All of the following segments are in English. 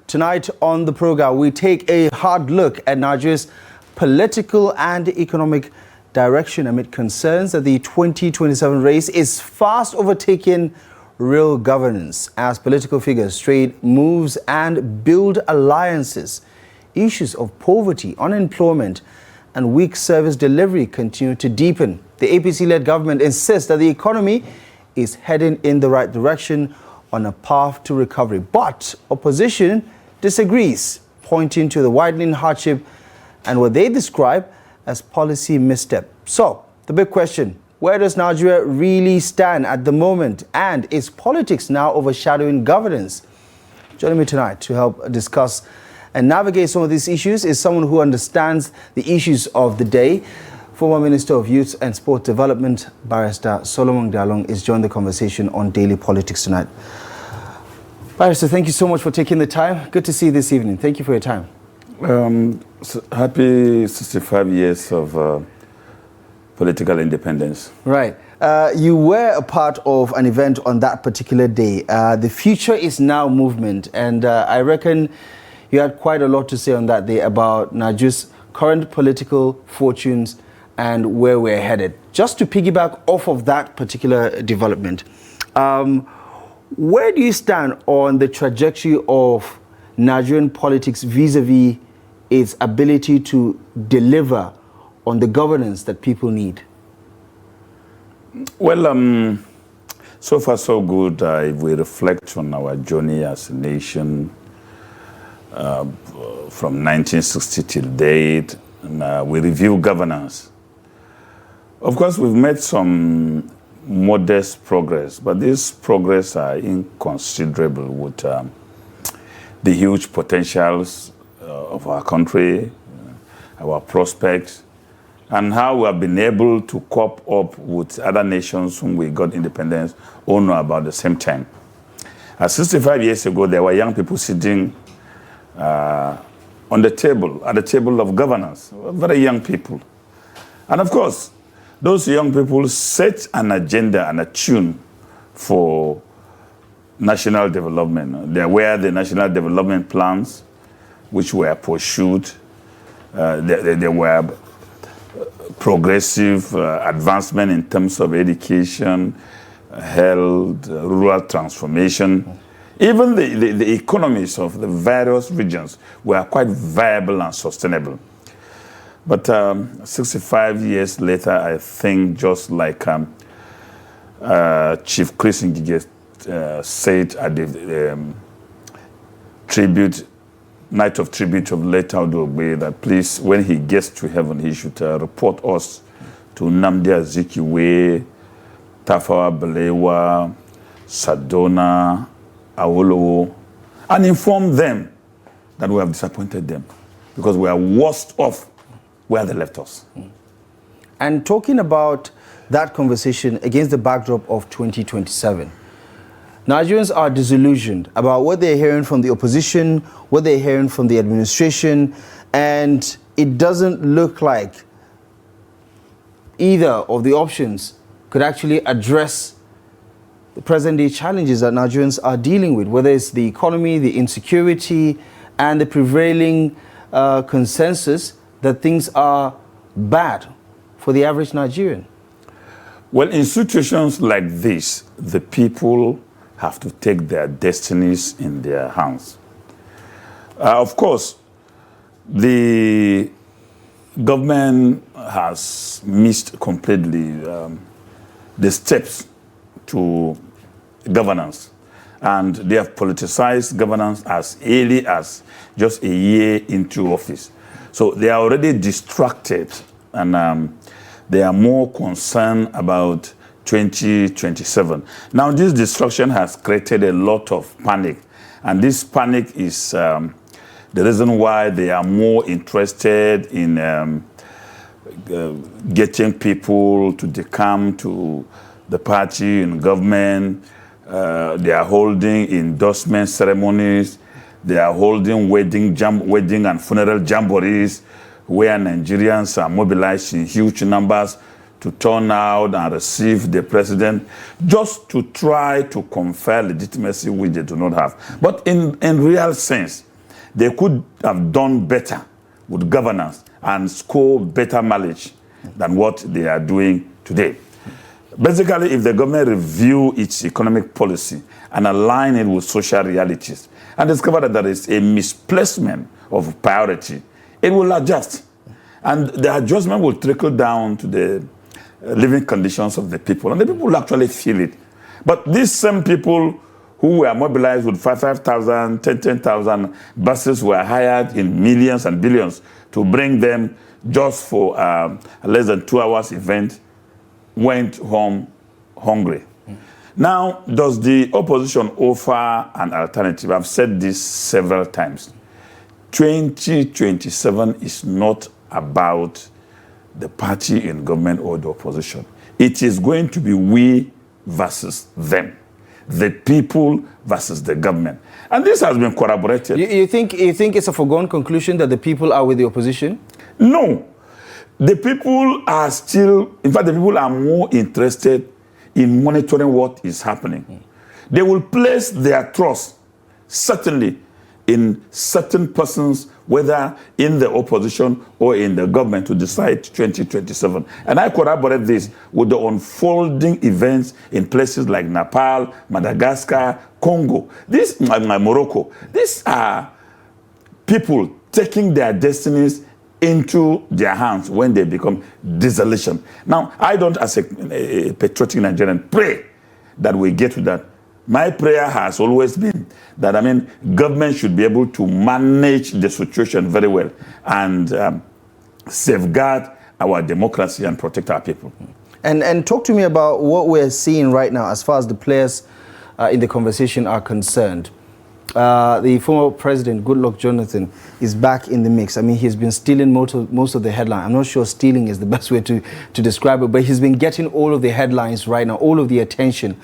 Tonight on the program, we take a hard look at Nigeria's political and economic direction amid concerns that the 2027 race is fast overtaking real governance as political figures trade moves and build alliances. Issues of poverty, unemployment, and weak service delivery continue to deepen. The APC-led government insists that the economy is heading in the right direction on a path to recovery. But opposition disagrees, pointing to the widening hardship and what they describe as policy misstep. So, the big question, where does Nigeria really stand at the moment? And is politics now overshadowing governance? Joining me tonight to help discuss and navigate some of these issues is someone who understands the issues of the day. Former Minister of Youth and Sport Development, Barrister Solomon Dalung, is joining the conversation on Daily Politics tonight. Barrister, thank you so much for taking the time. Good to see you this evening. Thank you for your time. Happy 65 years of political independence. Right. You were a part of an event on that particular day. The Future is Now movement, and I reckon you had quite a lot to say on that day about Nigeria's current political fortunes and where we're headed. Just to piggyback off of that particular development, where do you stand on the trajectory of Nigerian politics vis-a-vis its ability to deliver on the governance that people need? Well, so far so good. If we reflect on our journey as a nation from 1960 till date, and we review governance. Of course, we've made some modest progress, but this progress are inconsiderable with the huge potentials of our country, our prospects, and how we have been able to cope up with other nations whom we got independence all about the same time. 65 years ago, there were young people sitting on the table, at the table of governance, very young people. And of course, those young people set an agenda and a tune for national development. There were the national development plans which were pursued. There were progressive advancement in terms of education, health, rural transformation. Even the economies of the various regions were quite viable and sustainable. But 65 years later, I think just like Chief Chris Ngige said at the night of tribute of late Ogbe, that please, when he gets to heaven, he should report us to Nnamdi Azikiwe, Tafawa Balewa, Sadona, Awolowo, and inform them that we have disappointed them because we are worse off where they left us. And talking about that conversation against the backdrop of 2027, Nigerians are disillusioned about what they're hearing from the opposition, what they're hearing from the administration, and it doesn't look like either of the options could actually address the present-day challenges that Nigerians are dealing with, whether it's the economy, the insecurity, and the prevailing consensus that things are bad for the average Nigerian. Well, in situations like this, the people have to take their destinies in their hands. Of course, the government has missed completely the steps to governance, and they have politicized governance as early as just a year into office. So they are already distracted, and they are more concerned about 2027. Now, this distraction has created a lot of panic, and this panic is the reason why they are more interested in getting people to come to the party and government. They are holding endorsement ceremonies. They are holding wedding and funeral jamborees where Nigerians are mobilized in huge numbers to turn out and receive the president just to try to confer legitimacy which they do not have. But in real sense, they could have done better with governance and score better mileage than what they are doing today. Basically, if the government review its economic policy and align it with social realities and discover that there is a misplacement of priority, it will adjust. And the adjustment will trickle down to the living conditions of the people. And the people will actually feel it. But these same people who were mobilized with 5,000, 10,000 buses were hired in millions and billions to bring them just for a less than 2 hours event, went home hungry. Now, does the opposition offer an alternative? I've said this several times. 2027 is not about the party in government or the opposition. It is going to be we versus them. The people versus the government. And this has been corroborated. You think it's a foregone conclusion that the people are with the opposition? No. The people are still, in fact, the people are more interested in monitoring what is happening. They will place their trust, certainly, in certain persons, whether in the opposition or in the government, to decide 2027. And I corroborate this with the unfolding events in places like Nepal, Madagascar, Congo, Morocco. These are people taking their destinies into their hands when they become disillusioned. Now, I don't, as a patriotic Nigerian, pray that we get to that. My prayer has always been that, government should be able to manage the situation very well and safeguard our democracy and protect our people. And talk to me about what we're seeing right now as far as the players in the conversation are concerned. The former president, Goodluck Jonathan, is back in the mix. He's been stealing most of the headlines. I'm not sure stealing is the best way to describe it, but he's been getting all of the headlines right now, all of the attention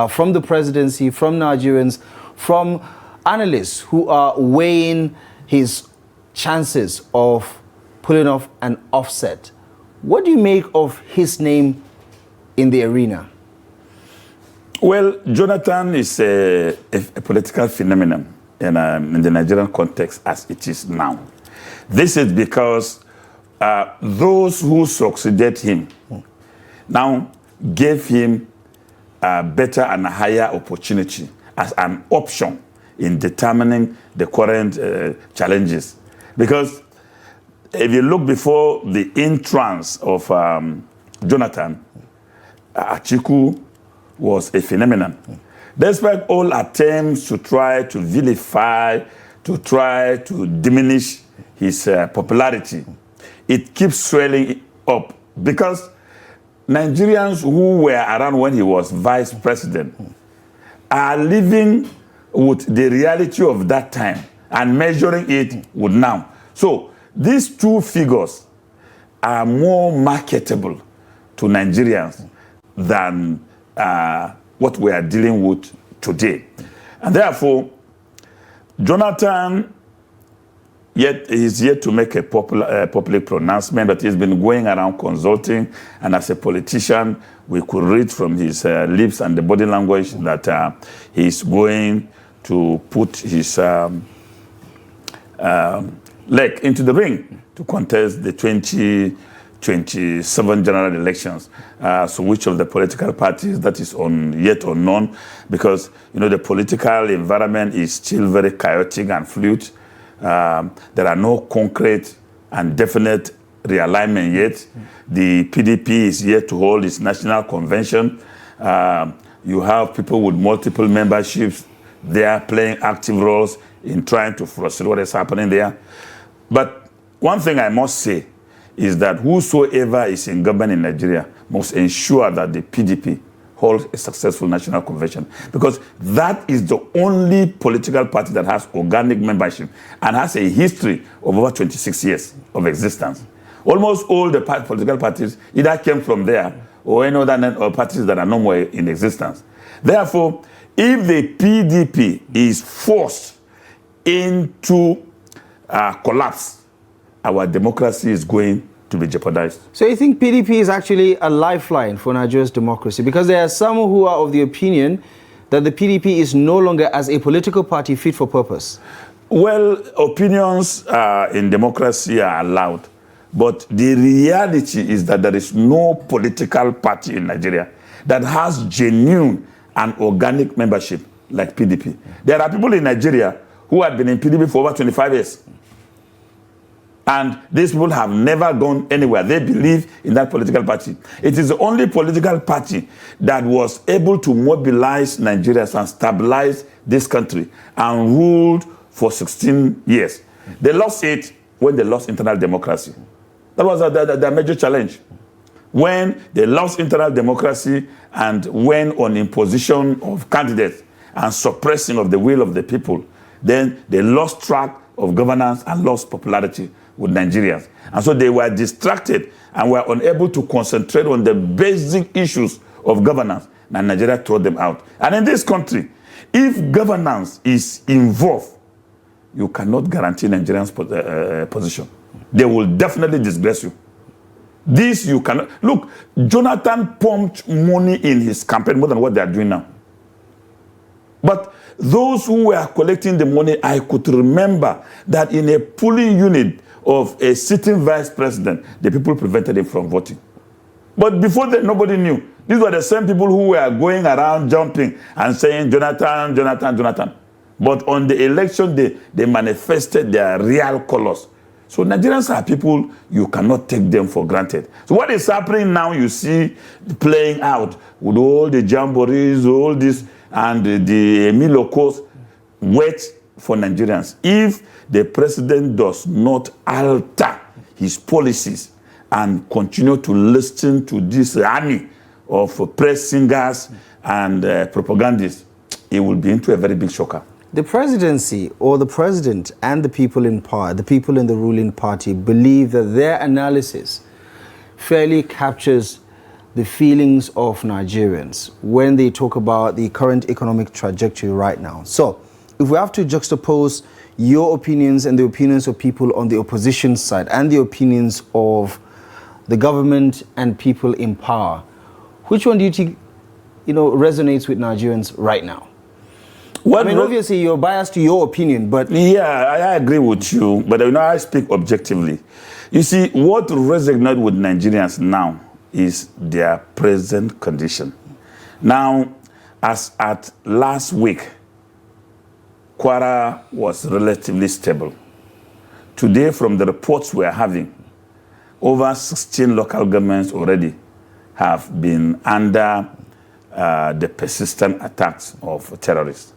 from the presidency, from Nigerians, from analysts who are weighing his chances of pulling off an offset. What do you make of his name in the arena? Well, Jonathan is a political phenomenon in the Nigerian context as it is now. This is because those who succeeded him now gave him a better and a higher opportunity as an option in determining the current challenges. Because if you look before the entrance of Jonathan, Atiku was a phenomenon. Despite all attempts to try to vilify, to try to diminish his popularity, it keeps swelling up because Nigerians who were around when he was vice president are living with the reality of that time and measuring it with now. So these two figures are more marketable to Nigerians than what we are dealing with today. And therefore, Jonathan is yet to make a public pronouncement, but he's been going around consulting, and as a politician, we could read from his lips and the body language that he's going to put his leg into the ring to contest the 2027 general elections. So which of the political parties, that is yet unknown, because the political environment is still very chaotic and fluid. There are no concrete and definite realignment yet. The PDP is yet to hold its national convention. You have people with multiple memberships. They are playing active roles in trying to frustrate what is happening there. But one thing I must say is that whosoever is in government in Nigeria must ensure that the PDP holds a successful national convention, because that is the only political party that has organic membership and has a history of over 26 years of existence. Almost all the political parties either came from there or any other parties that are no more in existence. Therefore, if the PDP is forced into collapse, our democracy is going to be jeopardized. So you think PDP is actually a lifeline for Nigeria's democracy? Because there are some who are of the opinion that the PDP is no longer as a political party fit for purpose. Well, opinions in democracy are allowed. But the reality is that there is no political party in Nigeria that has genuine and organic membership like PDP. There are people in Nigeria who have been in PDP for over 25 years. And these people have never gone anywhere. They believe in that political party. It is the only political party that was able to mobilize Nigerians and stabilize this country and ruled for 16 years. They lost it when they lost internal democracy. That was their major challenge. When they lost internal democracy and went on imposition of candidates and suppressing of the will of the people, then they lost track of governance and lost popularity with Nigerians. And so they were distracted and were unable to concentrate on the basic issues of governance, and Nigeria threw them out. And in this country, if governance is involved, you cannot guarantee Nigerians' position. They will definitely disgrace you. This you cannot. Look, Jonathan pumped money in his campaign more than what they are doing now. But those who were collecting the money, I could remember that in a polling unit of a sitting vice president, the people prevented him from voting. But before that, nobody knew. These were the same people who were going around jumping and saying, Jonathan, Jonathan, Jonathan. But on the election day, they manifested their real colors. So Nigerians are people, you cannot take them for granted. So what is happening now, you see playing out with all the jamborees, all this, and the Emilocos. Wait for Nigerians. If the president does not alter his policies and continue to listen to this army of press singers and propagandists, he will be into a very big shocker. The presidency or the president and the people in power, the people in the ruling party, believe that their analysis fairly captures the feelings of Nigerians when they talk about the current economic trajectory right now. So, if we have to juxtapose your opinions and the opinions of people on the opposition side and the opinions of the government and people in power, which one do you think, resonates with Nigerians right now? Well, I mean, obviously you're biased to your opinion, but... Yeah, I agree with you, but I speak objectively. You see, what resonates with Nigerians now is their present condition. Now, as at last week, Kwara was relatively stable. Today, from the reports we are having, over 16 local governments already have been under the persistent attacks of terrorists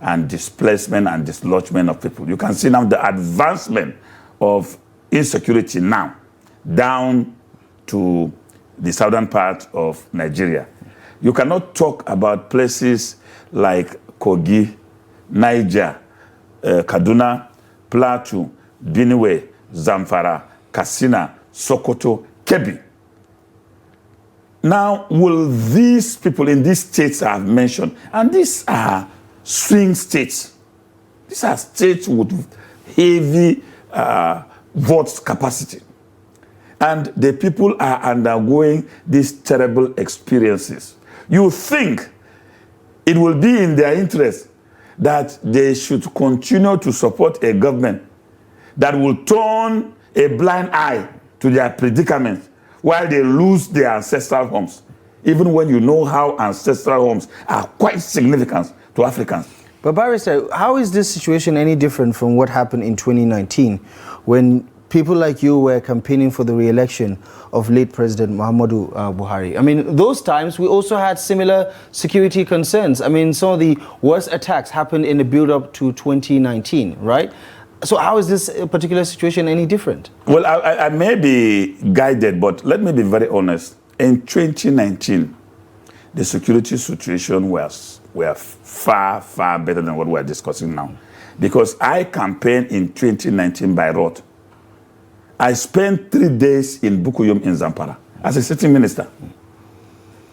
and displacement and dislodgement of people. You can see now the advancement of insecurity now down to the southern part of Nigeria. You cannot talk about places like Kogi, Niger, Kaduna, Plateau, Benue, Zamfara, Katsina, Sokoto, Kebbi. Now, will these people in these states I have mentioned, and these are swing states, these are states with heavy vote capacity, and the people are undergoing these terrible experiences. You think it will be in their interest that they should continue to support a government that will turn a blind eye to their predicaments while they lose their ancestral homes, even when you know how ancestral homes are quite significant to Africans. But Barrister, how is this situation any different from what happened in 2019 when people like you were campaigning for the re-election of late President Muhammadu Buhari? I mean, those times we also had similar security concerns. I mean, some of the worst attacks happened in the build-up to 2019, right? So how is this particular situation any different? Well, I may be guided, but let me be very honest. In 2019, the security situation were far, far better than what we're discussing now. Because I campaigned in 2019 by road. I spent 3 days in Bukuyum in Zamfara as a sitting minister.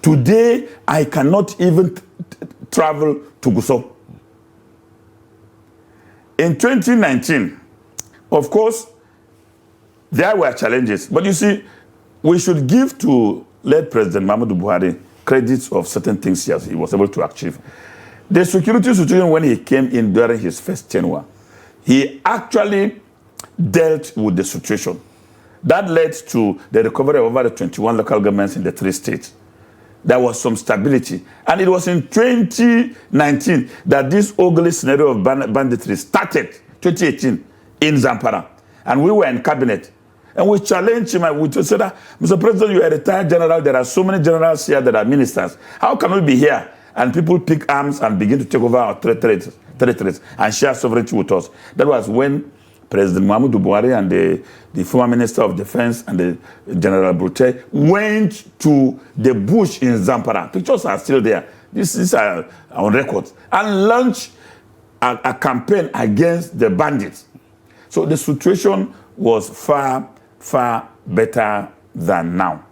Today, I cannot even travel to Gusau. In 2019, of course, there were challenges. But you see, we should give to late President Muhammadu Buhari credits of certain things he was able to achieve. The security situation when he came in during his first tenure, he actually dealt with the situation. That led to the recovery of over the 21 local governments in the 3 states. There was some stability. And it was in 2019 that this ugly scenario of banditry started, 2018, in Zamfara. And we were in cabinet. And we challenged him and we said, Mr. President, you are a retired general. There are so many generals here that are ministers. How can we be here and people pick arms and begin to take over our territories and share sovereignty with us? That was when President Muhammadu Buhari and the former Minister of Defense and the General Brute went to the bush in Zamfara. Pictures are still there. This is on record. And launched a campaign against the bandits. So the situation was far, far better than now.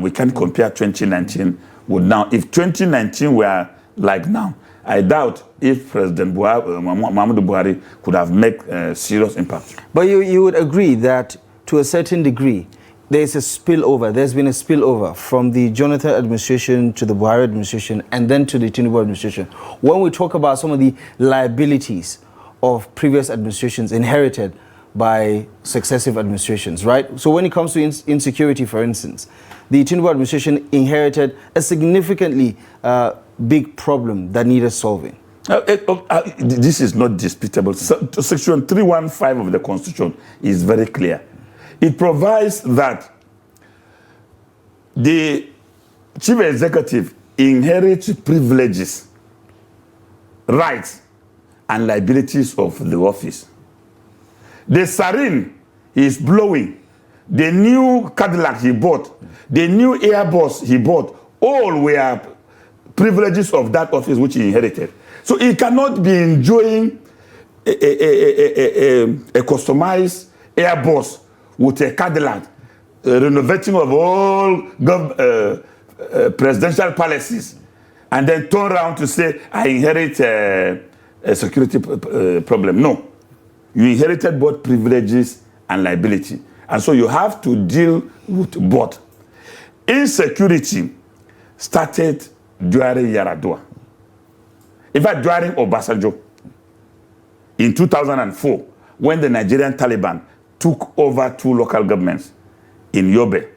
We can't compare 2019 with now. If 2019 were like now, I doubt if President Muhammadu Buhari could have made a serious impact. But you would agree that to a certain degree, there's a spillover. There's been a spillover from the Jonathan administration to the Buhari administration and then to the Tinubu administration. When we talk about some of the liabilities of previous administrations inherited by successive administrations, right? So when it comes to insecurity, for instance, the Tinubu administration inherited a significantly big problem that needed solving. This is not disputable. Section 315 of the Constitution is very clear. It provides that the chief executive inherits privileges, rights, and liabilities of the office. The siren he is blowing, the new Cadillac he bought, the new Airbus he bought, all were privileges of that office which he inherited. So he cannot be enjoying a customized Airbus with a Cadillac, renovating of all presidential palaces, and then turn around to say, I inherit a security problem. No. You inherited both privileges and liability. And so you have to deal with both. Insecurity started during Yaradua. In fact, during Obasanjo, in 2004, when the Nigerian Taliban took over 2 local governments in Yobe,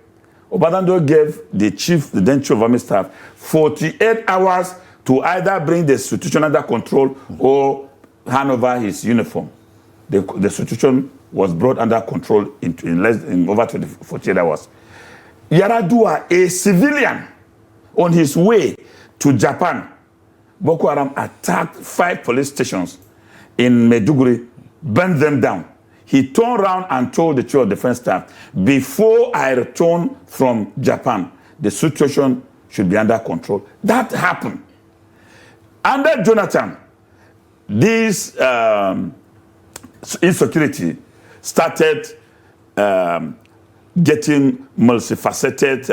Obasanjo gave the then chief of army staff 48 hours to either bring the situation under control or hand over his uniform. The situation was brought under control in over 48 hours. Yaradua, a civilian, on his way to Japan, Boko Haram attacked 5 police stations in Maiduguri, burned them down. He turned around and told the chief of defense staff, before I return from Japan, the situation should be under control. That happened. Under Jonathan, this insecurity started getting multifaceted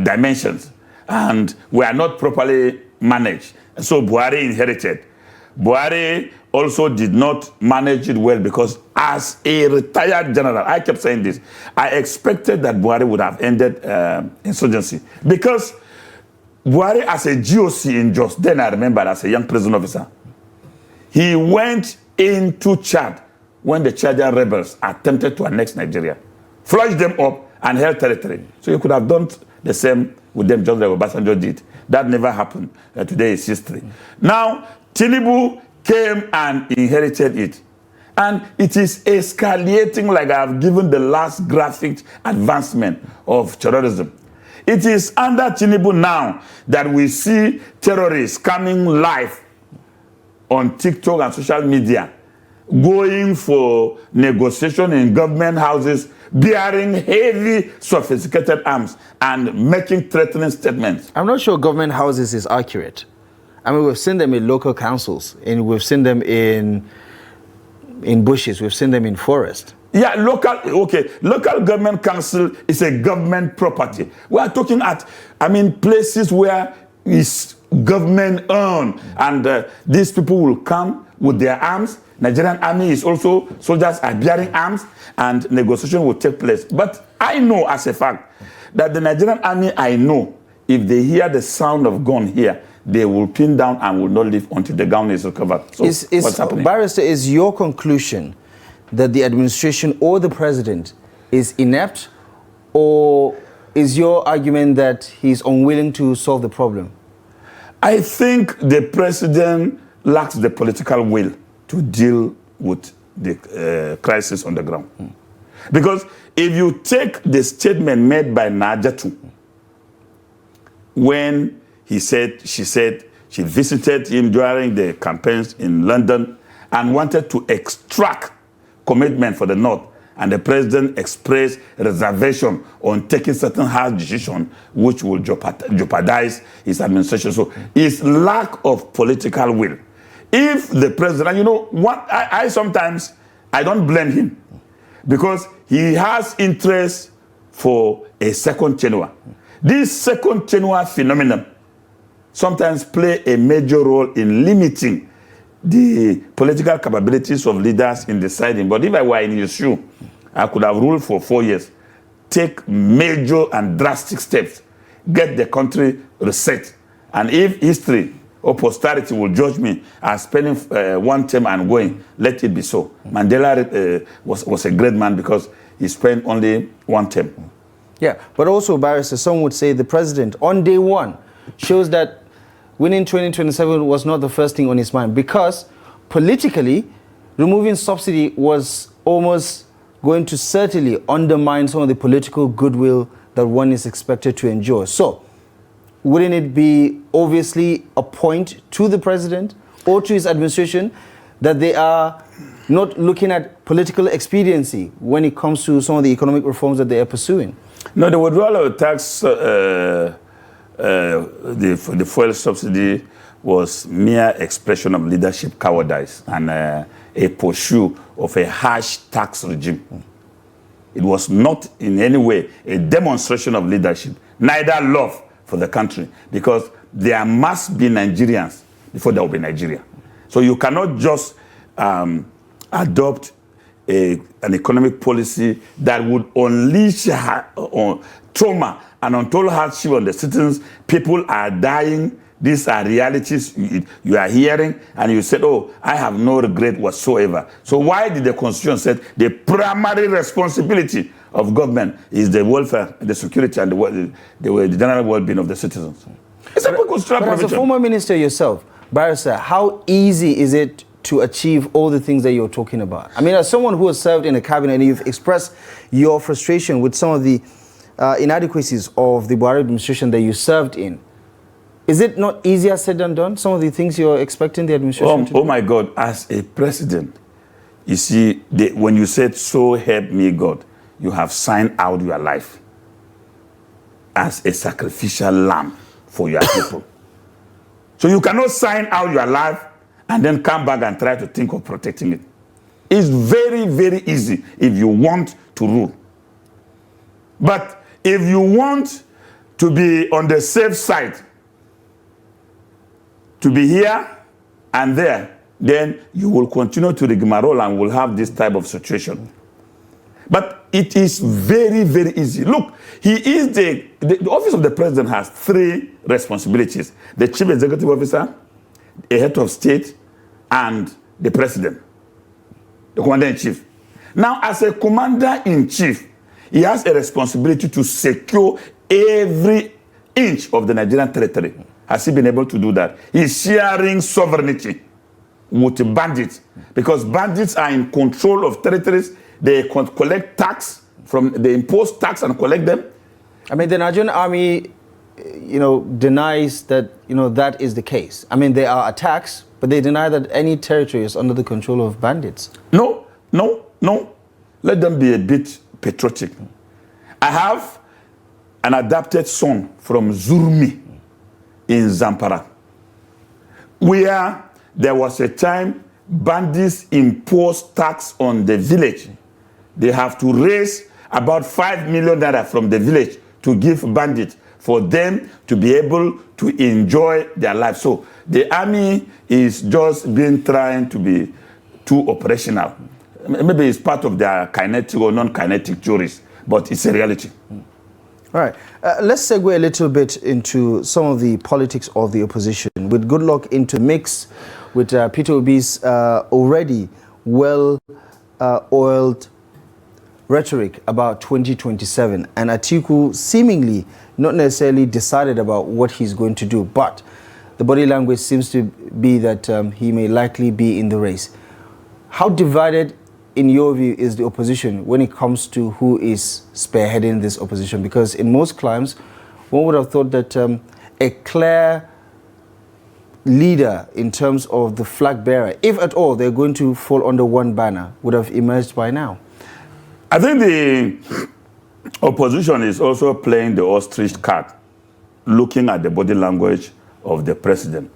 dimensions and were not properly managed. So Buhari inherited. Buhari also did not manage it well because as a retired general, I kept saying this, I expected that Buhari would have ended insurgency because Buhari as a GOC in Jos, then I remember as a young prison officer, he went into Chad when the Chadian rebels attempted to annex Nigeria, flushed them up and held territory. So you could have done the same with them just like Obasanjo did. That never happened. Today is history. Now, Tinubu came and inherited it. And it is escalating like I have given the last graphic advancement of terrorism. It is under Tinubu now that we see terrorists coming live on TikTok and social media, going for negotiation in government houses, bearing heavy, sophisticated arms and making threatening statements. I'm not sure government houses is accurate. I mean, we've seen them in local councils, and we've seen them in bushes, we've seen them in forest. Yeah, local government council is a government property. We are talking at, places where it's government owned, and these people will come with their arms, Nigerian army is also, soldiers are bearing arms and negotiation will take place. But I know as a fact that the Nigerian army, I know, if they hear the sound of gun here, they will pin down and will not leave until the gun is recovered. So what's happening? Barrister, is your conclusion that the administration or the president is inept, or is your argument that he's unwilling to solve the problem? I think the president lacks the political will to deal with the crisis on the ground. Because if you take the statement made by Najatu, when she said she visited him during the campaigns in London and wanted to extract commitment for the North, and the president expressed reservation on taking certain hard decisions which will jeopardize his administration. So his lack of political will. If the president, you know, I sometimes, I don't blame him because he has interest for a second tenure. This second tenure phenomenon sometimes play a major role in limiting the political capabilities of leaders in deciding. But if I were in his shoe, I could have ruled for 4 years, take major and drastic steps, get the country reset. And if history or posterity will judge me as spending one term and going, let it be so. Mandela was a great man because he spent only one term. Yeah, but also, Barrister, some would say the president on day one shows that winning 2027 was not the first thing on his mind, because politically, removing subsidy was almost going to certainly undermine some of the political goodwill that one is expected to enjoy. So, wouldn't it be obviously a point to the president or to his administration that they are not looking at political expediency when it comes to some of the economic reforms that they are pursuing? No, the withdrawal of tax, the fuel subsidy was mere expression of leadership cowardice and a pursuit of a harsh tax regime. It was not in any way a demonstration of leadership, neither love for the country, because there must be Nigerians before there will be Nigeria. So you cannot just adopt an economic policy that would unleash trauma and untold hardship on the citizens. People are dying. These are realities you are hearing, and you said, oh, I have no regret whatsoever. So why did the Constitution say the primary responsibility of government is the welfare, the security, and the general well-being of the citizens? It's a constitutional provision. As a former minister yourself, Barrister, how easy is it to achieve all the things that you're talking about? I mean, as someone who has served in a cabinet and you've expressed your frustration with some of the inadequacies of the Barr administration that you served in, is it not easier said than done, some of the things you're expecting the administration to do? Oh my God, as a president, you see, when you said, so help me God, you have signed out your life as a sacrificial lamb for your people. So you cannot sign out your life and then come back and try to think of protecting it. It's very, very easy if you want to rule. But if you want to be on the safe side, to be here and there, then you will continue to rigmarole and will have this type of situation. But it is very, very easy. Look, he is the office of the president has 3 responsibilities: the chief executive officer, a head of state, and the president, the commander-in-chief. Now, as a commander-in-chief, he has a responsibility to secure every inch of the Nigerian territory. Has he been able to do that? He's sharing sovereignty with bandits, because bandits are in control of territories. They collect tax they impose tax and collect them. I mean, the Nigerian army, denies that, that is the case. I mean, there are attacks, but they deny that any territory is under the control of bandits. No. Let them be a bit patriotic. I have an adopted son from Zurmi in Zamfara, where there was a time bandits imposed tax on the village. They have to raise about 5 million naira from the village to give bandits for them to be able to enjoy their life. So the army is just trying to too operational. Maybe it's part of their kinetic or non-kinetic theories, but it's a reality. All right. Let's segue a little bit into some of the politics of the opposition. With Goodluck into mix, with Peter Obi's already well-oiled rhetoric about 2027, and Atiku seemingly not necessarily decided about what he's going to do, but the body language seems to be that he may likely be in the race. How divided, in your view, is the opposition when it comes to who is spearheading this opposition? Because in most climes, one would have thought that a clear leader in terms of the flag bearer, if at all they're going to fall under one banner, would have emerged by now. I think the opposition is also playing the ostrich card, looking at the body language of the president,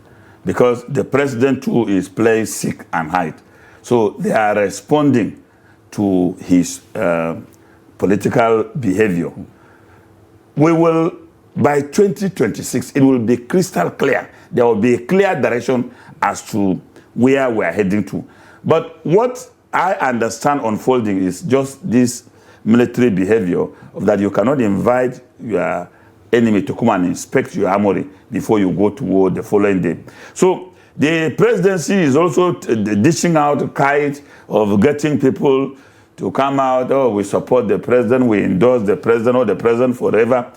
because the president too is playing seek and hide. So they are responding to his political behavior. We will, by 2026, it will be crystal clear. There will be a clear direction as to where we are heading to. But what I understand unfolding is just this military behavior of that you cannot invite your enemy to come and inspect your armory before you go to war the following day. So the presidency is also dishing out a kite of getting people to come out, oh, we support the president, we endorse the president, or the president forever.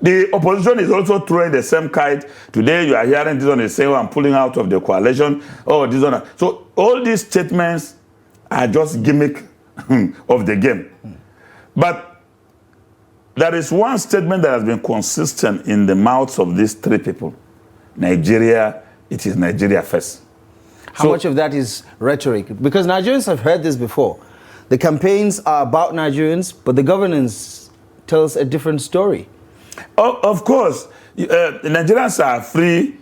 The opposition is also throwing the same kite. Today you are hearing this one is saying, oh, I'm pulling out of the coalition, oh, this one. So all these statements are just gimmick of the game. But there is one statement that has been consistent in the mouths of these three people. Nigeria, it is Nigeria first. How much of that is rhetoric? Because Nigerians have heard this before. The campaigns are about Nigerians, but the governance tells a different story. Oh, of course, Nigerians are free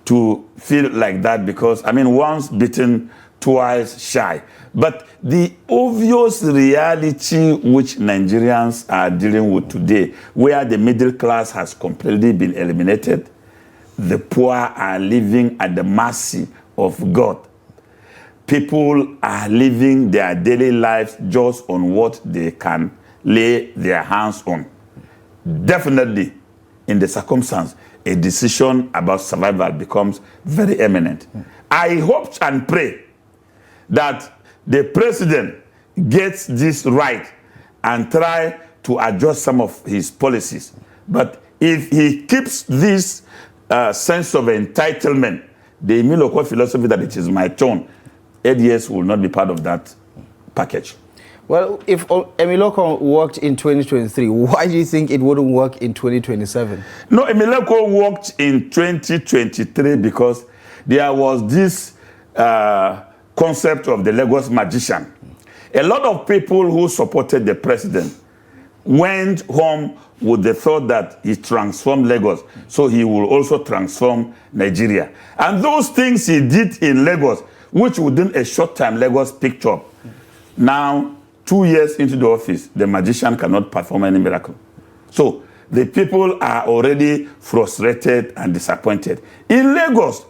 to feel like that because, I mean, once bitten, twice shy. But the obvious reality which Nigerians are dealing with today, where the middle class has completely been eliminated, the poor are living at the mercy of God. People are living their daily lives just on what they can lay their hands on. Definitely, in the circumstance, a decision about survival becomes very eminent. I hope and pray that the president gets this right and try to adjust some of his policies. But if he keeps this sense of entitlement, the Emiloko philosophy that it is my turn, 8 years will not be part of that package. Well, if Emiloko worked in 2023, why do you think it wouldn't work in 2027? No, Emiloko worked in 2023 because there was this concept of the Lagos magician. A lot of people who supported the president went home with the thought that he transformed Lagos, so he will also transform Nigeria. And those things he did in Lagos, which within a short time Lagos picked up. Now, 2 years into the office, the magician cannot perform any miracle. So the people are already frustrated and disappointed. In Lagos,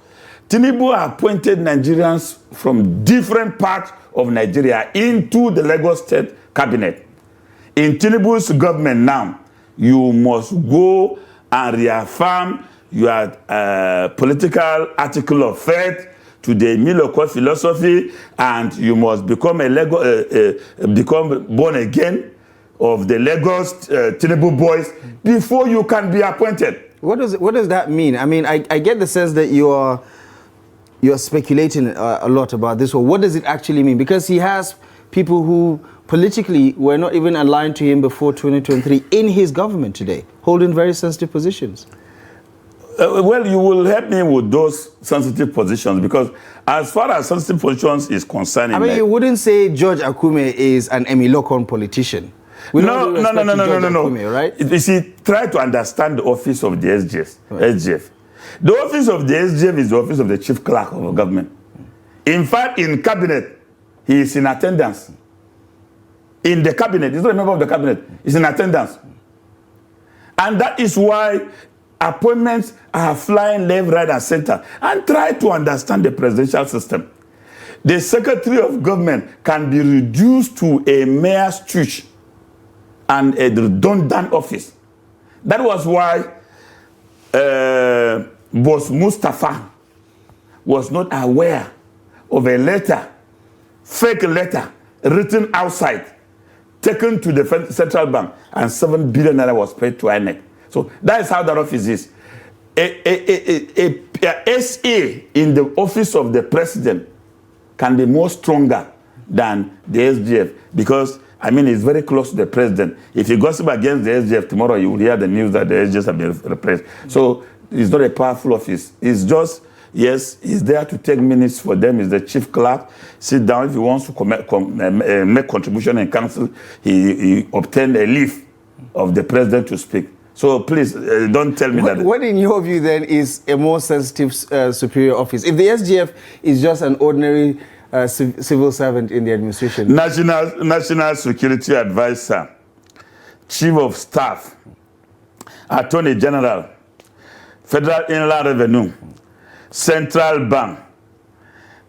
Tinubu appointed Nigerians from different parts of Nigeria into the Lagos State Cabinet. In Tinubu's government now, you must go and reaffirm your political article of faith to the Emiloko philosophy, and you must become become born again of the Lagos Tinubu boys before you can be appointed. What does that mean? I mean, I get the sense that you're speculating a lot about this. Or what does it actually mean? Because he has people who politically were not even aligned to him before 2023 in his government today, holding very sensitive positions. Well, you will help me with those sensitive positions, because as far as sensitive positions is concerned... I mean, you wouldn't say George Akume is an Emilokon politician. No, right? You see, try to understand the office of the SGF. Right. SGF. The office of the SGF is the office of the chief clerk of the government. In fact, in cabinet, he is in attendance. In the cabinet, he's not a member of the cabinet, he's in attendance. And that is why appointments are flying left, right, and center. And try to understand the presidential system. the secretary of government can be reduced to a mere stooge and a redundant office. That was why Boss Mustafa was not aware of a letter, fake letter, written outside, taken to the central bank, and 7 billion naira was paid to INEC. So that is how that office is. A SA in the office of the president can be more stronger than the SGF because, I mean, it's very close to the president. If you gossip against the SGF tomorrow, you will hear the news that the SGF have been repressed. So it's not a powerful office. It's just, yes, he's there to take minutes for them. He's the chief clerk. Sit down if he wants to make contribution in council. He obtained a leave of the president to speak. So please, don't tell me that. What in your view then is a more sensitive superior office? If the SGF is just an ordinary civil servant in the administration. National Security Advisor, Chief of Staff, Attorney General, Federal Inland Revenue, Central Bank,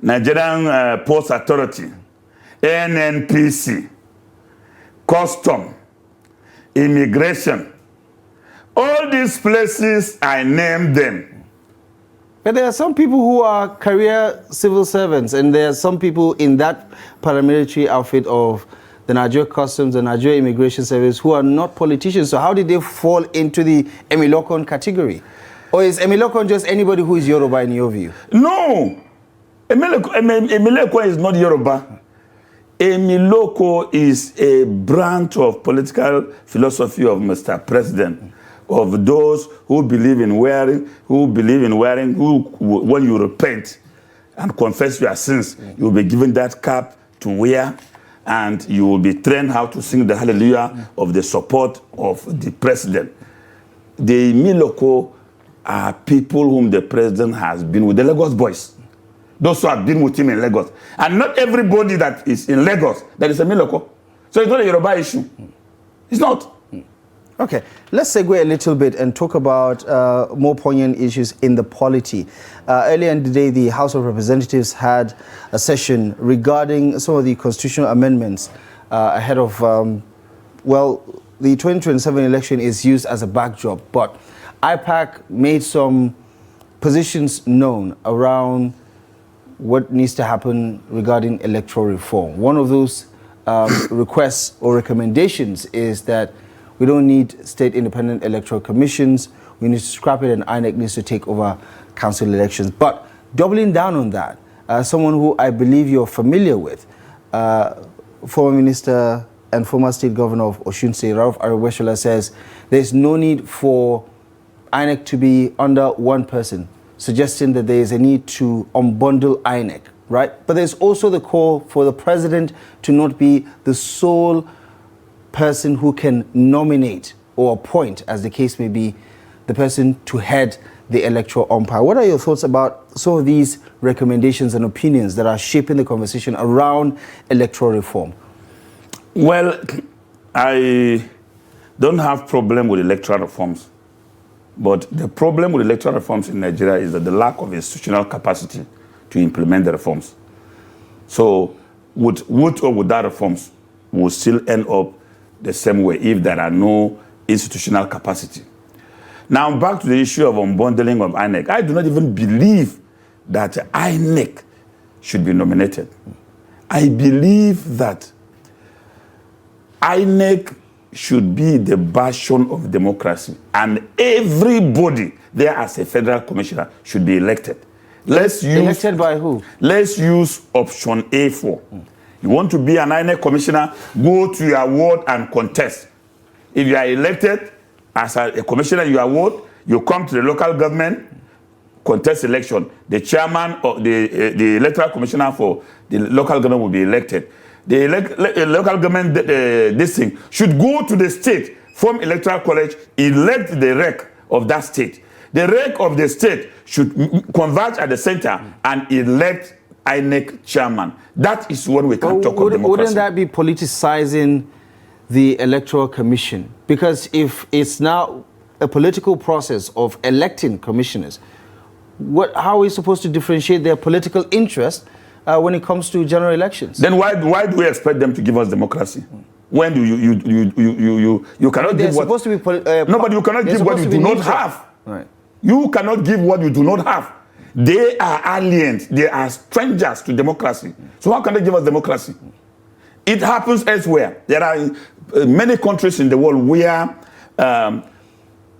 Nigerian Post Authority, NNPC, Custom, Immigration. All these places, I named them. But there are some people who are career civil servants, and there are some people in that paramilitary outfit of the Nigeria Customs and Nigeria Immigration Service who are not politicians. So how did they fall into the Emilokon category? Or is Emilokon just anybody who is Yoruba in your view? No. Emiloko is not Yoruba. Emiloko is a branch of political philosophy of Mr. President, of those who believe in wearing, when you repent and confess your sins, you will be given that cap to wear, and you will be trained how to sing the hallelujah of the support of the president. The Emiloko are people whom the president has been with, the Lagos boys. Those who have been with him in Lagos. And not everybody that is in Lagos, that is a Emiloko. So it's not a Yoruba issue. It's not. Okay, let's segue a little bit and talk about more poignant issues in the polity. Earlier in the day, the House of Representatives had a session regarding some of the constitutional amendments ahead of, well, the 2027 election is used as a backdrop, but IPAC made some positions known around what needs to happen regarding electoral reform. One of those requests or recommendations is that we don't need state independent electoral commissions. We need to scrap it, and INEC needs to take over council elections. But doubling down on that, someone who I believe you're familiar with, former minister and former state governor of Osun State, Rauf Areweshola, says there's no need for INEC to be under one person, suggesting that there is a need to unbundle INEC, right? But there's also the call for the president to not be the sole person who can nominate or appoint, as the case may be, the person to head the electoral umpire. What are your thoughts about some of these recommendations and opinions that are shaping the conversation around electoral reform? Well, I don't have problem with electoral reforms. But the problem with electoral reforms in Nigeria is that the lack of institutional capacity to implement the reforms. So with or without reforms, we'll still end up the same way if there are no institutional capacity. Now back to the issue of unbundling of INEC. I do not even believe that INEC should be nominated. I believe that INEC should be the bastion of democracy, and everybody there as a federal commissioner should be elected. Elected by who? Let's use option A4. You want to be an INEC commissioner, go to your ward and contest. If you are elected as a commissioner in your ward, you come to the local government, contest election. The chairman of the electoral commissioner for the local government will be elected. The local government this thing should go to the state, form electoral college, elect the rec of that state. The rec of the state should converge at the center and elect INEC chairman. That is when we can talk of democracy. Wouldn't that be politicizing the electoral commission? Because if it's now a political process of electing commissioners, how are we supposed to differentiate their political interest when it comes to general elections. Then why do we expect them to give us democracy? When do you cannot give what? Supposed to be no, but you cannot give what you do not have. Right. You cannot give what you do not have. They are aliens. They are strangers to democracy. So how can they give us democracy? It happens elsewhere. There are many countries in the world where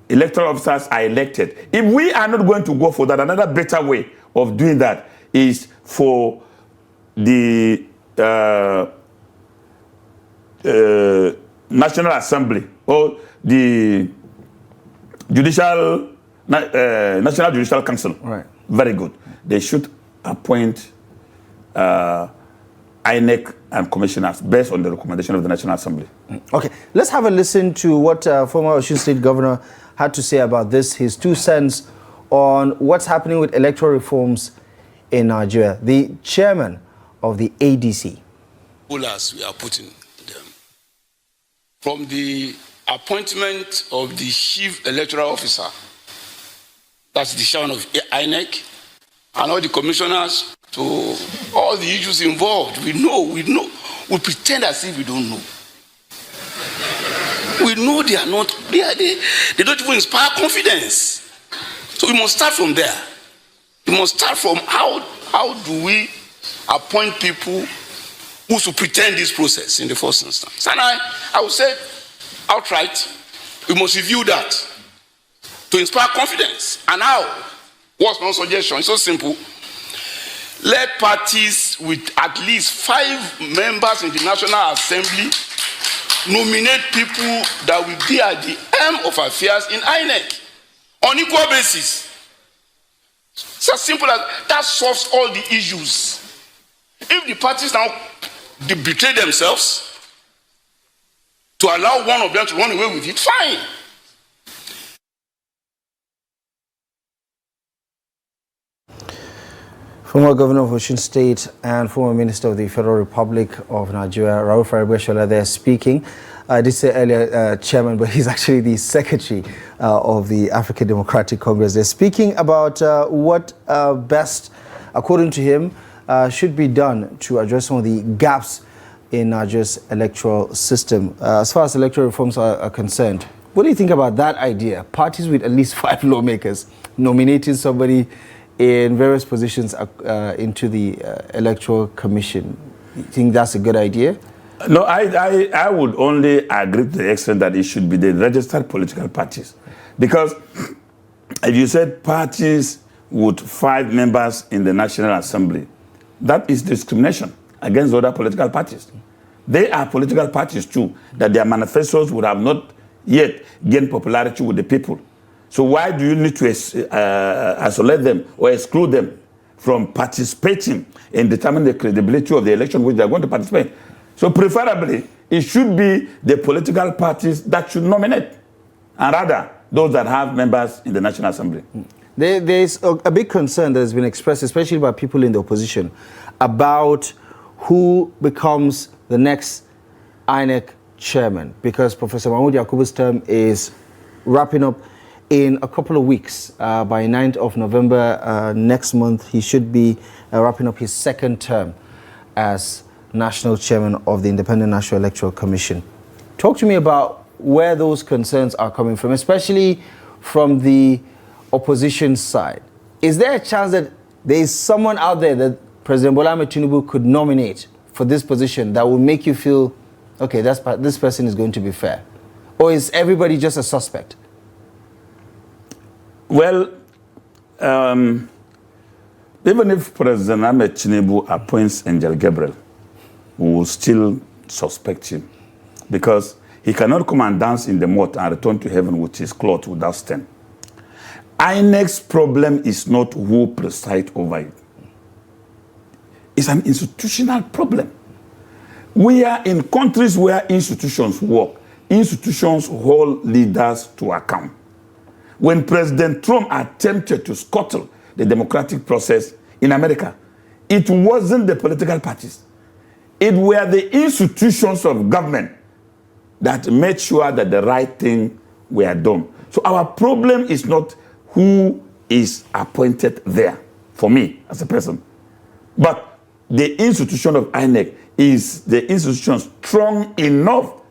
electoral officers are elected. If we are not going to go for that, another better way of doing that is for the National Assembly or the National Judicial Council. Right. Very good. They should appoint INEC and commissioners based on the recommendation of the National Assembly. Okay, let's have a listen to what former Osun State Governor had to say about this, his 2 cents on what's happening with electoral reforms in Nigeria. The chairman of the ADC. As we are putting them, from the appointment of the chief electoral officer, that's the chairman of INEC, and all the commissioners, to all the issues involved. We know. We pretend as if we don't know. We know they are not, they don't even inspire confidence. So we must start from there. We must start from how do we appoint people who should pretend this process in the first instance. And I would say outright, we must review that to inspire confidence. And how? What's my suggestion? It's so simple. Let parties with at least 5 members in the National Assembly nominate people that will be at the helm of affairs in INEC on equal basis. It's as simple as that solves all the issues. If the parties now betray themselves to allow one of them to run away with it, fine. Former Governor of Osun State and former Minister of the Federal Republic of Nigeria, Rauf Aribeshola, they're speaking. I did say earlier chairman, but he's actually the secretary of the African Democratic Congress. They're speaking about what best, according to him, should be done to address some of the gaps in Nigeria's electoral system. As far as electoral reforms are concerned, what do you think about that idea? Parties with at least 5 lawmakers nominating somebody in various positions into the Electoral Commission. You think that's a good idea? No, I would only agree to the extent that it should be the registered political parties. Because if you said parties with 5 members in the National Assembly, that is discrimination against other political parties. They are political parties too, that their manifestos would have not yet gained popularity with the people. So why do you need to isolate them or exclude them from participating in determining the credibility of the election which they are going to participate? So preferably, it should be the political parties that should nominate, and rather those that have members in the National Assembly. There's a big concern that has been expressed, especially by people in the opposition, about who becomes the next INEC chairman, because Professor Mahmoud Yakubu's term is wrapping up in a couple of weeks. By 9th of November next month, he should be wrapping up his 2nd term as national chairman of the Independent National Electoral Commission. Talk to me about where those concerns are coming from, especially from the opposition side. Is there a chance that there is someone out there that President Bola Ahmed Tinubu could nominate for this position that will make you feel, okay, this person is going to be fair? Or is everybody just a suspect? Well, even if President Ahmed Tinubu appoints Angel Gabriel, we will still suspect him, because he cannot come and dance in the mud and return to heaven with his cloth without stain. INEC's problem is not who presides over it. It's an institutional problem. We are in countries where institutions work. Institutions hold leaders to account. When President Trump attempted to scuttle the democratic process in America, it wasn't the political parties. It were the institutions of government that made sure that the right thing were done. So our problem is not who is appointed there, for me as a person. But the institution of INEC is the institution strong enough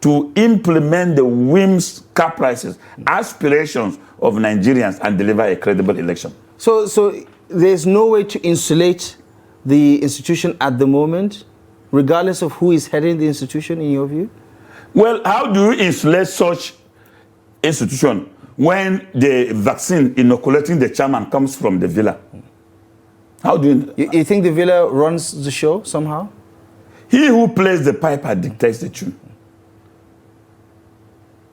to implement the whims, caprices, aspirations of Nigerians and deliver a credible election. So there's no way to insulate the institution at the moment, regardless of who is heading the institution, in your view? Well, how do you insulate such institution when the vaccine inoculating the chairman comes from the villa? How do you think the villa runs the show somehow? He who plays the piper dictates the tune.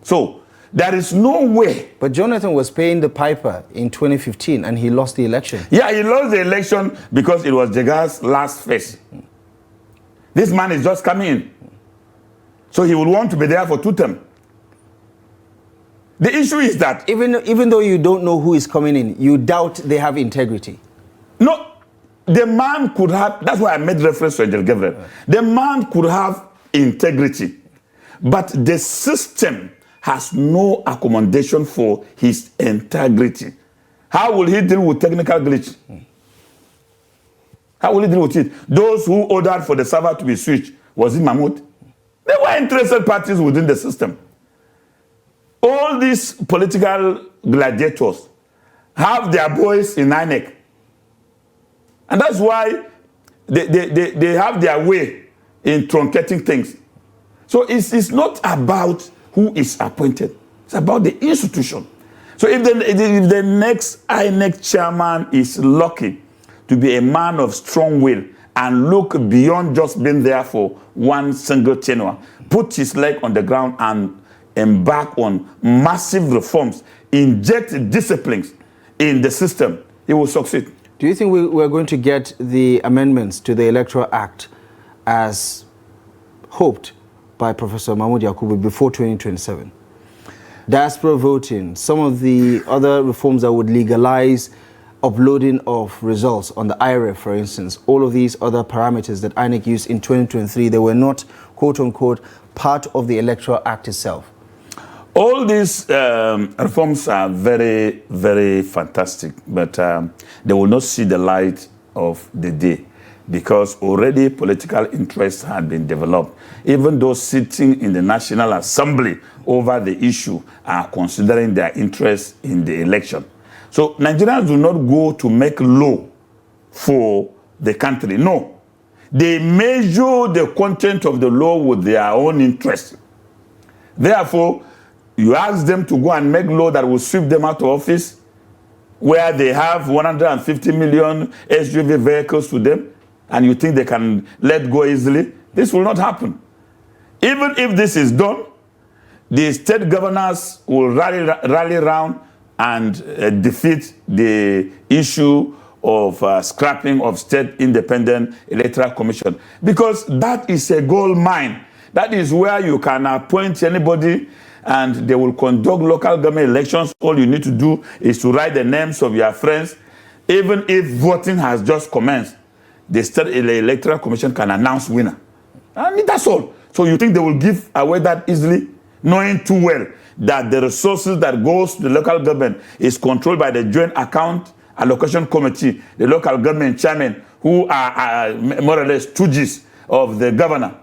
So there is no way. But Jonathan was paying the piper in 2015 and he lost the election. Yeah, he lost the election because it was Jega's last phase. This man is just coming in. So he would want to be there for 2 terms. The issue is that even though you don't know who is coming in, you doubt they have integrity. No, the man could have, that's why I made reference to Angel Gabriel. The man could have integrity, but the system has no accommodation for his integrity. How will he deal with technical glitch? How will he deal with it? Those who ordered for the server to be switched, was it Mahmoud? They were interested parties within the system. All these political gladiators have their boys in INEC. And that's why they have their way in truncating things. So it's not about who is appointed. It's about the institution. So if the next INEC chairman is lucky to be a man of strong will and look beyond just being there for one single tenure, put his leg on the ground and embark on massive reforms, inject disciplines in the system, he will succeed. Do you think we're going to get the amendments to the Electoral Act as hoped by Professor Mahmoud Yakubu before 2027? Diaspora voting, some of the other reforms that would legalize uploading of results on the IREF, for instance, all of these other parameters that INEC used in 2023, they were not, quote-unquote, part of the Electoral Act itself. All these reforms are very, very fantastic, but they will not see the light of the day because already political interests had been developed. Even those sitting in the National Assembly over the issue are considering their interest in the election. So Nigerians do not go to make law for the country. No. They measure the content of the law with their own interest. Therefore, you ask them to go and make law that will sweep them out of office, where they have 150 million SUV vehicles to them, and you think they can let go easily. This will not happen. Even if this is done, the state governors will rally around and defeat the issue of scrapping of state independent electoral commission, because that is a gold mine. That is where you can appoint anybody and they will conduct local government elections. All you need to do is to write the names of your friends. Even if voting has just commenced, the state electoral commission can announce winner. I mean, that's all. So you think they will give away that easily, knowing too well that the resources that goes to the local government is controlled by the Joint Account Allocation Committee, the local government chairman, who are more or less stooges of the governor.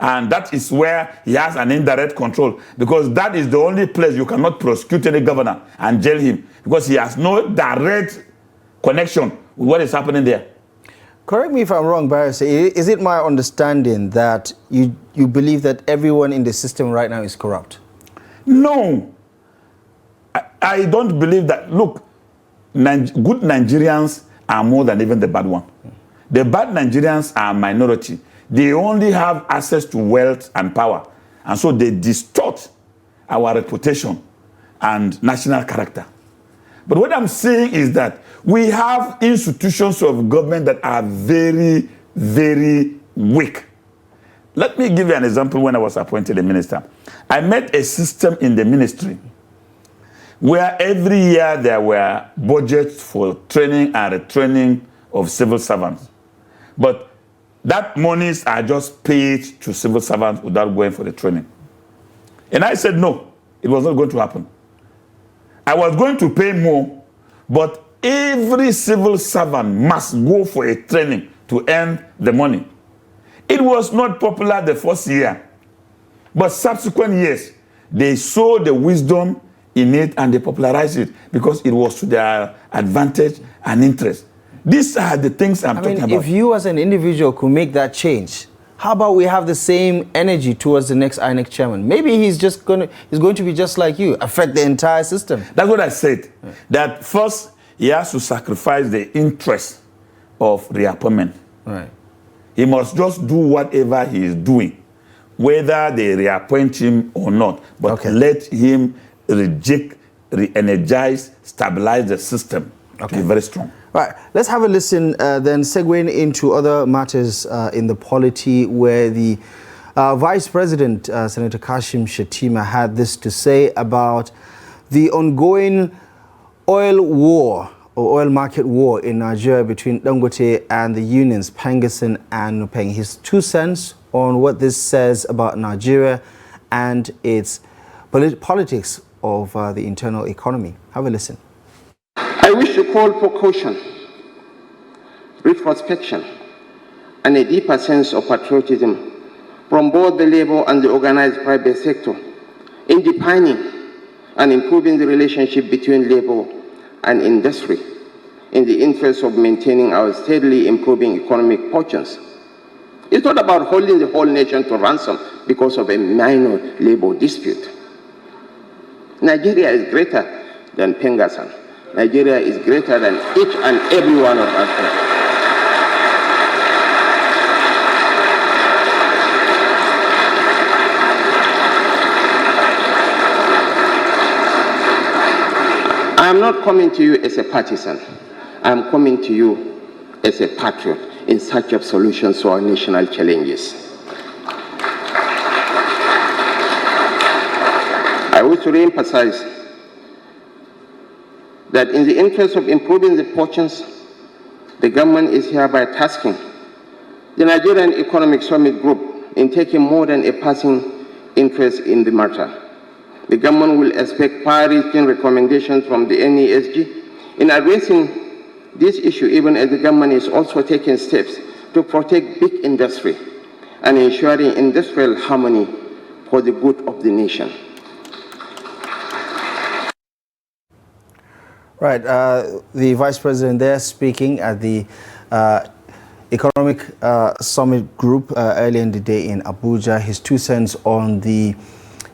And that is where he has an indirect control, because that is the only place you cannot prosecute any governor and jail him, because he has no direct connection with what is happening there. Correct me if I'm wrong, Barr. Is it my understanding that you believe that everyone in the system right now is corrupt? No. I don't believe that. Look, good Nigerians are more than even the bad one. The bad Nigerians are a minority. They only have access to wealth and power. And so they distort our reputation and national character. But what I'm saying is that we have institutions of government that are very, very weak. Let me give you an example. When I was appointed a minister, I met a system in the ministry where every year there were budgets for training and retraining of civil servants. But that monies are just paid to civil servants without going for the training. And I said, no, it was not going to happen. I was going to pay more, but every civil servant must go for a training to earn the money. It was not popular the first year, but subsequent years, they saw the wisdom in it and they popularized it because it was to their advantage and interest. These are the things I'm talking about. If you as an individual could make that change, how about we have the same energy towards the next INEC chairman? Maybe he's going to be just like you, affect the entire system. That's what I said. Yeah. That first, he has to sacrifice the interest of reappointment. Right. He must just do whatever he is doing, whether they reappoint him or not. But let him reject, re-energize, stabilize the system to be very strong. Right, let's have a listen then, segueing into other matters in the polity where the Vice President, Senator Kashim Shettima, had this to say about the ongoing oil war or oil market war in Nigeria between Dangote and the unions, Pengassin and Nupeng. His 2 cents on what this says about Nigeria and its politics of the internal economy. Have a listen. I wish to call for caution, retrospection, and a deeper sense of patriotism from both the labor and the organized private sector in defining and improving the relationship between labor and industry in the interest of maintaining our steadily improving economic fortunes. It's not about holding the whole nation to ransom because of a minor labor dispute. Nigeria is greater than Pengassin. Nigeria is greater than each and every one of us. I am not coming to you as a partisan. I am coming to you as a patriot in search of solutions to our national challenges. I wish to re-emphasize that in the interest of improving the fortunes, the government is hereby tasking the Nigerian Economic Summit Group in taking more than a passing interest in the matter. The government will expect far-reaching recommendations from the NESG in addressing this issue, even as the government is also taking steps to protect big industry and ensuring industrial harmony for the good of the nation. Right, the Vice President there speaking at the Economic Summit Group earlier in the day in Abuja. His 2 cents on the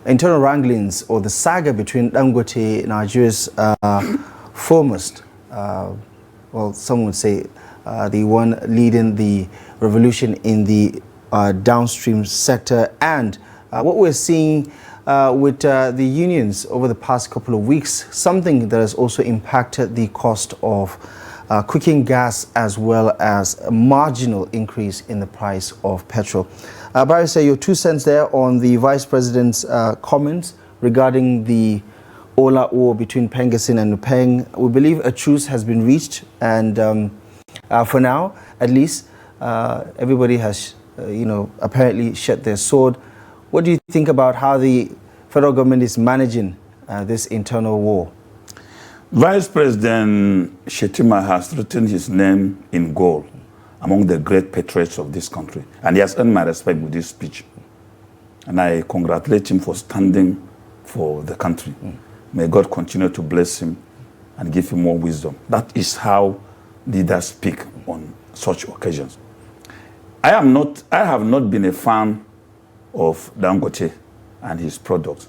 internal wranglings or the saga between Dangote, Nigeria's foremost, well, some would say the one leading the revolution in the downstream sector, and what we're seeing with the unions over the past couple of weeks, something that has also impacted the cost of cooking gas as well as a marginal increase in the price of petrol. Barry, say your 2 cents there on the Vice President's comments regarding the Ola war between Pengassin and Nupeng. We believe a truce has been reached, and for now, at least, everybody has, apparently shed their sword. What do you think about how the federal government is managing this internal war? Vice President Shettima has written his name in gold among the great patriots of this country, and he has earned my respect with this speech. And I congratulate him for standing for the country. May God continue to bless him and give him more wisdom. That is how leaders speak on such occasions. I have not been a fan of Dangote and his products.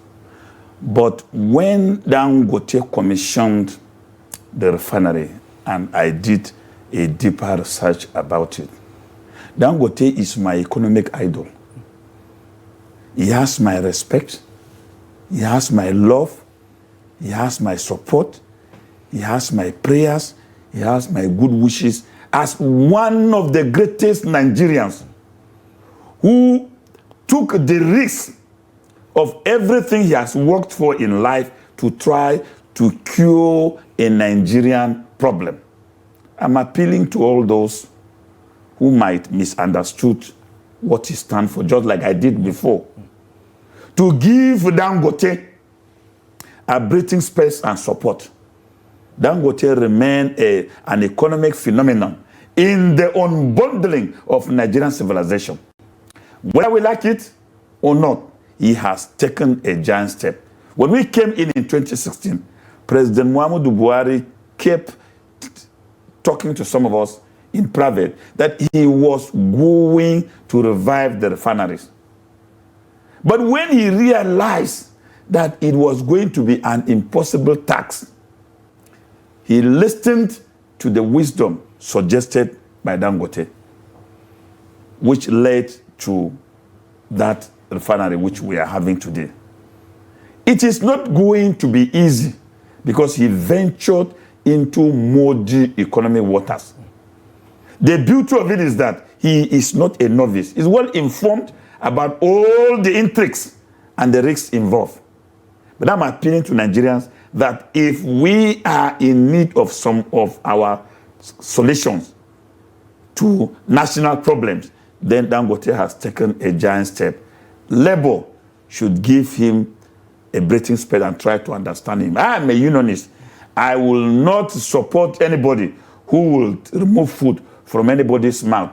But when Dangote commissioned the refinery, and I did a deeper research about it, Dangote is my economic idol. He has my respect, he has my love, he has my support, he has my prayers, he has my good wishes as one of the greatest Nigerians who took the risk of everything he has worked for in life to try to cure a Nigerian problem. I'm appealing to all those who might misunderstood what he stands for, just like I did before, to give Dangote a breathing space and support. Dangote remain an economic phenomenon in the unbundling of Nigerian civilization. Whether we like it or not, he has taken a giant step. When we came in 2016, President Muhammadu Buhari kept talking to some of us in private that he was going to revive the refineries. But when he realized that it was going to be an impossible task, he listened to the wisdom suggested by Dangote, which led to that refinery which we are having today. It is not going to be easy because he ventured into muddy economic waters. The beauty of it is that he is not a novice. He's well informed about all the intrigues and the risks involved. But I'm appealing to Nigerians that if we are in need of some of our solutions to national problems, then Dangote has taken a giant step. Labour should give him a breathing space and try to understand him. I am a unionist. I will not support anybody who will remove food from anybody's mouth.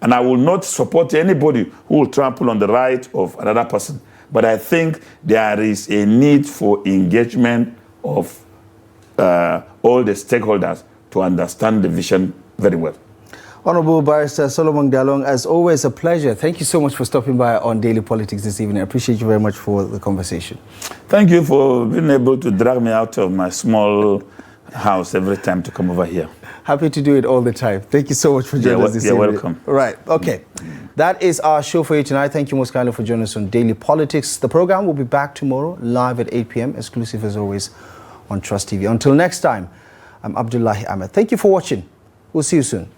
And I will not support anybody who will trample on the right of another person. But I think there is a need for engagement of all the stakeholders to understand the vision very well. Honorable Barrister Solomon Dalung, as always, a pleasure. Thank you so much for stopping by on Daily Politics this evening. I appreciate you very much for the conversation. Thank you for being able to drag me out of my small house every time to come over here. Happy to do it all the time. Thank you so much for joining us this evening. You're welcome. Right, okay. That is our show for you tonight. Thank you most kindly for joining us on Daily Politics. The program will be back tomorrow, live at 8 p.m., exclusive as always on Trust TV. Until next time, I'm Abdullahi Ahmed. Thank you for watching. We'll see you soon.